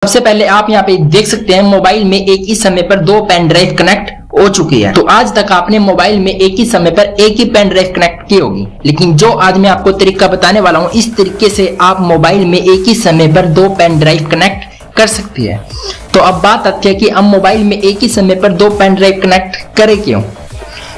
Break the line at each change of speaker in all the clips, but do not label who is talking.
सबसे पहले आप यहाँ पे देख सकते हैं मोबाइल में एक ही समय पर दो पेन ड्राइव कनेक्ट हो चुकी है। तो आज तक आपने मोबाइल में एक ही समय पर एक ही पेन ड्राइव कनेक्ट की होगी, लेकिन जो आज मैं आपको तरीका बताने वाला हूँ, इस तरीके से आप मोबाइल में एक ही समय पर दो पेन ड्राइव कनेक्ट कर सकती है। तो अब बात आती है कि हम मोबाइल में एक ही समय पर दो पेन ड्राइव कनेक्ट करें क्यों।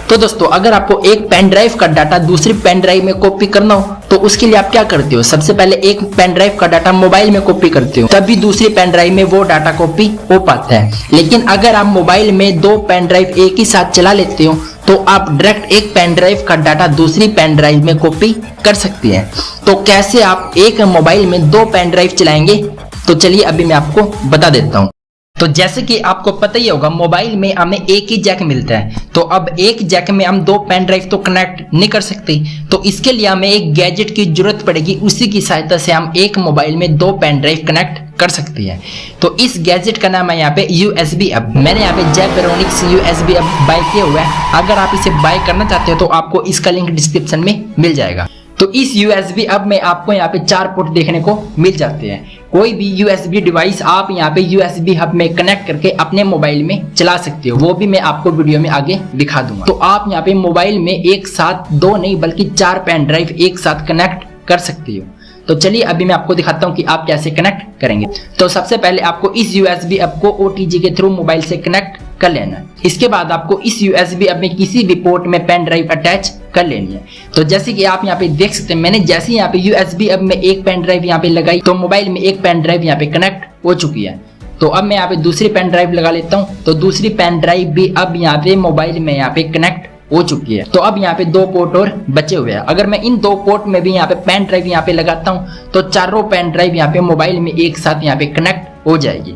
तो दोस्तों, अगर आपको एक पेन ड्राइव का डाटा दूसरी पेन ड्राइव में कॉपी करना हो तो उसके लिए आप क्या करते हो, सबसे पहले एक पेन ड्राइव का डाटा मोबाइल में कॉपी करते हो, तभी दूसरी पेन ड्राइव में वो डाटा कॉपी हो पाता है। लेकिन अगर आप मोबाइल में दो पेन ड्राइव एक ही साथ चला लेते हो तो आप डायरेक्ट एक पेन ड्राइव का डाटा दूसरी पेन ड्राइव में कॉपी कर सकती हैं। तो कैसे आप एक मोबाइल में दो पेन ड्राइव चलाएंगे, तो चलिए अभी मैं आपको बता देता हूँ। तो जैसे कि आपको पता ही होगा, मोबाइल में हमें एक ही जैक मिलता है, तो अब एक जैक में हम दो पेन ड्राइव तो कनेक्ट नहीं कर सकते, तो इसके लिए हमें एक गैजेट की जरूरत पड़ेगी। उसी की सहायता से हम एक मोबाइल में दो पेन ड्राइव कनेक्ट कर सकते हैं। तो इस गैजेट का नाम है यहाँ पे USB हब। मैंने यहाँ पे जेब्रोनिक्स USB हब बाय किया हुआ है। अगर आप इसे बाय करना चाहते हो तो आपको इसका लिंक डिस्क्रिप्शन में मिल जाएगा। तो इस USB हब में आपको यहाँ पे 4 पोर्ट देखने को मिल जाते हैं। कोई भी USB डिवाइस आप यहाँ पे USB हब में कनेक्ट करके अपने मोबाइल में चला सकते हो, वो भी मैं आपको वीडियो में आगे दिखा दूंगा। तो आप यहाँ पे मोबाइल में एक साथ दो नहीं बल्कि 4 पेन ड्राइव एक साथ कनेक्ट कर सकते हो। तो चलिए अभी मैं आपको दिखाता हूँ कि आप कैसे कनेक्ट करेंगे। तो सबसे पहले आपको इस USB हब को OTG के थ्रू मोबाइल से कनेक्ट कर लेना है। इसके बाद आपको इस USB हब में किसी भी पोर्ट में पेन ड्राइव अटैच कर लेनी है। तो जैसे कि आप यहाँ पे देख सकते हैं, मैंने जैसे यहाँ पे USB हब में एक पेन ड्राइव यहाँ पे लगाई तो मोबाइल में एक पेन ड्राइव यहाँ पे कनेक्ट हो चुकी है। तो अब मैं यहाँ पे दूसरी पेन ड्राइव लगा लेता हूँ, तो दूसरी पेन ड्राइव भी अब यहाँ पे मोबाइल में यहाँ पे कनेक्ट हो चुकी है। तो अब यहाँ पे 2 पोर्ट और बचे हुए हैं। अगर मैं इन 2 पोर्ट में भी यहाँ पे पेन ड्राइव यहाँ पे लगाता हूँ तो चारों पेन ड्राइव यहाँ पे मोबाइल में एक साथ यहाँ पे कनेक्ट हो जाएगी।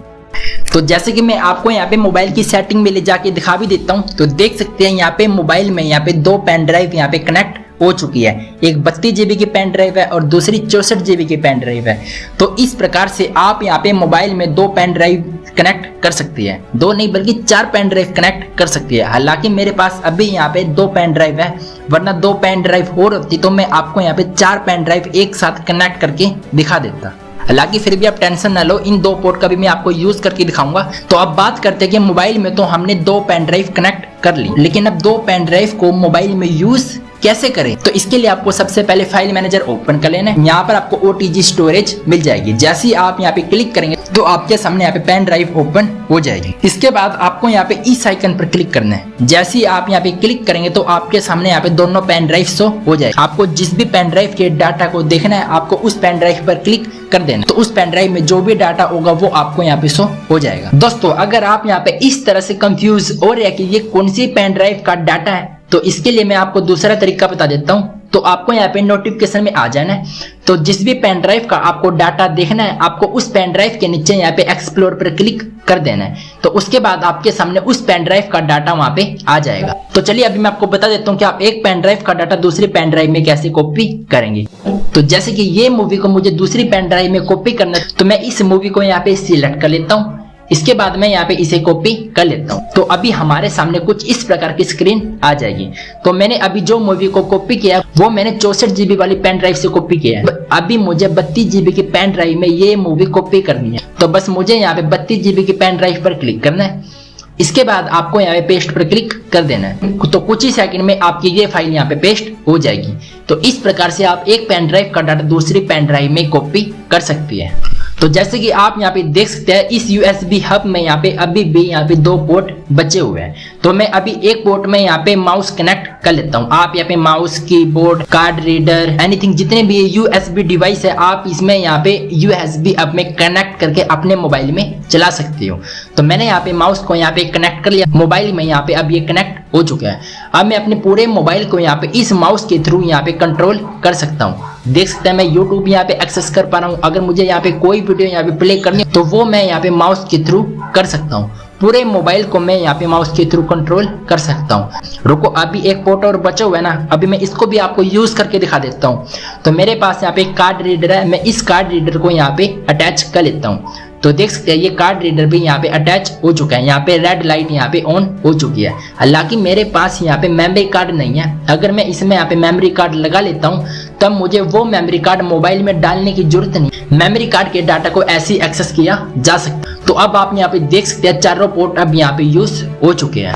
तो जैसे कि मैं आपको यहाँ पे मोबाइल की सेटिंग में ले जाके दिखा भी देता हूँ, तो देख सकते हैं यहाँ पे मोबाइल में यहाँ पे 2 पेन ड्राइव यहाँ पे कनेक्ट हो चुकी है। एक 32 GB की पेन ड्राइव है और दूसरी 64 GB की पेन ड्राइव है। तो इस प्रकार से आप यहाँ पे मोबाइल में 2 पेन ड्राइव कनेक्ट कर सकती है, 2 नहीं बल्कि 4 पेन ड्राइव कनेक्ट कर सकती है। हालांकि मेरे पास अभी यहाँ पे 2 पेन ड्राइव है, वरना 2 पेन ड्राइव और होती तो मैं आपको यहाँ पे 4 पेन ड्राइव एक साथ कनेक्ट करके दिखा देता। हालांकि फिर भी आप टेंशन ना लो, इन 2 पोर्ट का भी मैं आपको यूज करके दिखाऊंगा। तो अब बात करते हैं कि मोबाइल में तो हमने 2 पेन ड्राइव कनेक्ट कर ली, लेकिन अब 2 पेन ड्राइव को मोबाइल में यूज कैसे करें। तो इसके लिए आपको सबसे पहले फाइल मैनेजर ओपन कर लेना है। यहाँ पर आपको OTG स्टोरेज मिल जाएगी। जैसे ही आप यहाँ पे क्लिक करेंगे तो आपके सामने यहाँ पे पेन ड्राइव ओपन हो जाएगी। इसके बाद आपको यहाँ पे इस आइकन पर क्लिक करना है। जैसे ही आप यहाँ पे क्लिक करेंगे तो आपके सामने यहाँ पे दोनों पेन ड्राइव शो हो जाएगी। आपको जिस भी पेन ड्राइव के डाटा को देखना है, आपको उस पेन ड्राइव पर क्लिक कर देना, तो उस पेन ड्राइव में जो भी डाटा होगा वो आपको यहाँ पे शो हो जाएगा। दोस्तों, अगर आप यहाँ पे इस तरह से कंफ्यूज हो रहे हैं कि ये कौन सी पेन ड्राइव का डाटा है, तो इसके लिए मैं आपको दूसरा तरीका बता देता हूँ। तो आपको यहाँ पे नोटिफिकेशन में आ जाना है। तो जिस भी पेन ड्राइव का आपको डाटा देखना है, आपको उस पेन ड्राइव के नीचे यहाँ पे एक्सप्लोर पर क्लिक कर देना है। तो उसके बाद आपके सामने उस पेन ड्राइव का डाटा वहां पे आ जाएगा। तो चलिए अभी मैं आपको बता देता हूँ कि आप एक पेन ड्राइव का डाटा दूसरी पेन ड्राइव में कैसे कॉपी करेंगे। तो जैसे कि ये मूवी को मुझे दूसरी पेन ड्राइव में कॉपी करना है, तो मैं इस मूवी को यहाँ पे सिलेक्ट कर लेता हूँ। इसके बाद मैं यहाँ पे इसे कॉपी कर लेता हूँ। तो अभी हमारे सामने कुछ इस प्रकार की स्क्रीन आ जाएगी। तो मैंने अभी जो मूवी को कॉपी किया वो मैंने 64 GB वाली पेन ड्राइव से कॉपी किया है। अभी मुझे 32 GB की पेन ड्राइव में ये मूवी कॉपी करनी है। तो बस मुझे यहाँ पे 32 GB की पेन ड्राइव पर क्लिक करना है। इसके बाद आपको यहाँ पे पेस्ट पर क्लिक कर देना है। तो कुछ ही सेकंड में आपकी ये फाइल यहाँ पे पेस्ट हो जाएगी। तो इस प्रकार से आप एक पेन ड्राइव का डाटा दूसरी पेन ड्राइव में कॉपी कर सकती है। तो जैसे कि आप यहाँ पे देख सकते हैं, इस USB हब में यहाँ पे अभी भी यहाँ पे 2 पोर्ट बचे हुए हैं। तो मैं अभी एक पोर्ट में यहाँ पे माउस कनेक्ट कर लेता हूँ। आप यहाँ पे mouse, keyboard, card reader, anything जितने भी USB डिवाइस है, आप इसमें यहाँ पे USB हब में कनेक्ट करके अपने मोबाइल में चला सकते हो। तो मैंने यहाँ पे माउस को यहाँ पे कनेक्ट कर लिया, मोबाइल में यहाँ पे अब ये कनेक्ट हो चुका है। अब मैं अपने पूरे मोबाइल को यहाँ पे इस माउस के थ्रू यहाँ पे कंट्रोल कर सकता हूँ। देख सकते हैं मैं YouTube यहाँ पे एक्सेस कर पा रहा हूँ। अगर मुझे यहाँ पे कोई वीडियो यहाँ पे प्ले करनी है तो वो मैं यहाँ पे माउस के थ्रू कर सकता हूँ। पूरे मोबाइल को मैं यहाँ पे माउस के थ्रू कंट्रोल कर सकता हूँ। रुको, अभी एक पोर्ट और बचा हुआ है ना, अभी मैं इसको भी आपको यूज करके दिखा देता हूँ। तो मेरे पास यहाँ पे एक कार्ड रीडर है, मैं इस कार्ड रीडर को यहाँ पे अटैच कर लेता हूँ। तो देख सकते हैं ये कार्ड रीडर भी यहाँ पे अटैच हो चुका है। यहाँ पे रेड लाइट यहाँ पे ऑन हो चुकी है। हालांकि मेरे पास यहाँ पे मेमोरी कार्ड नहीं है। अगर मैं इसमें यहाँ पे मेमोरी कार्ड लगा लेता हूँ तब मुझे वो मेमोरी कार्ड मोबाइल में डालने की जरूरत नहीं। मेमोरी कार्ड के डाटा को ऐसे ही एक्सेस किया जा सकता है। तो अब आप यहाँ पे देख सकते हैं चारों पोर्ट अब यहाँ पे यूज हो चुके हैं।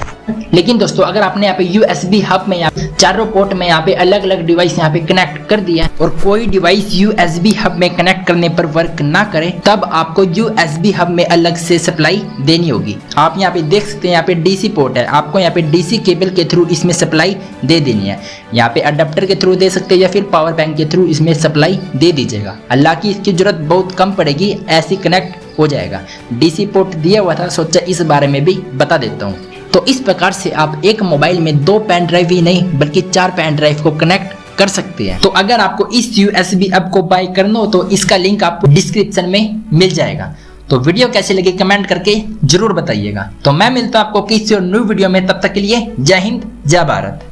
लेकिन दोस्तों अगर आपने यहाँ पे USB हब में चारों पोर्ट में यहाँ पे अलग अलग डिवाइस यहाँ पे कनेक्ट कर दिया है और कोई डिवाइस USB हब में कनेक्ट करने पर वर्क ना करे, तब आपको USB हब में अलग से सप्लाई देनी होगी। आप यहाँ पे देख सकते हैं यहाँ पे DC पोर्ट है, आपको यहाँ पे DC केबल के थ्रू इसमें सप्लाई दे देनी है। यहाँ पे अडेप्टर के थ्रू दे सकते हैं या फिर पावर बैंक के थ्रू इसमें सप्लाई दे दीजिएगा। हालांकि इसकी जरूरत बहुत कम पड़ेगी, ऐसी कनेक्ट हो जाएगा। DC पोर्ट दिया हुआ था, सोचा इस बारे में भी बता देता हूँ। तो इस प्रकार से आप एक मोबाइल में 2 पेन ड्राइव ही नहीं बल्कि 4 पेन ड्राइव को कनेक्ट कर सकते हैं। तो अगर आपको इस USB हब को बाय करना हो तो इसका लिंक आपको डिस्क्रिप्शन में मिल जाएगा। तो वीडियो कैसी लगी कमेंट करके जरूर बताइएगा। तो मैं मिलता हूं आपको किसी और न्यू वीडियो में, तब तक के लिए जय हिंद जय भारत।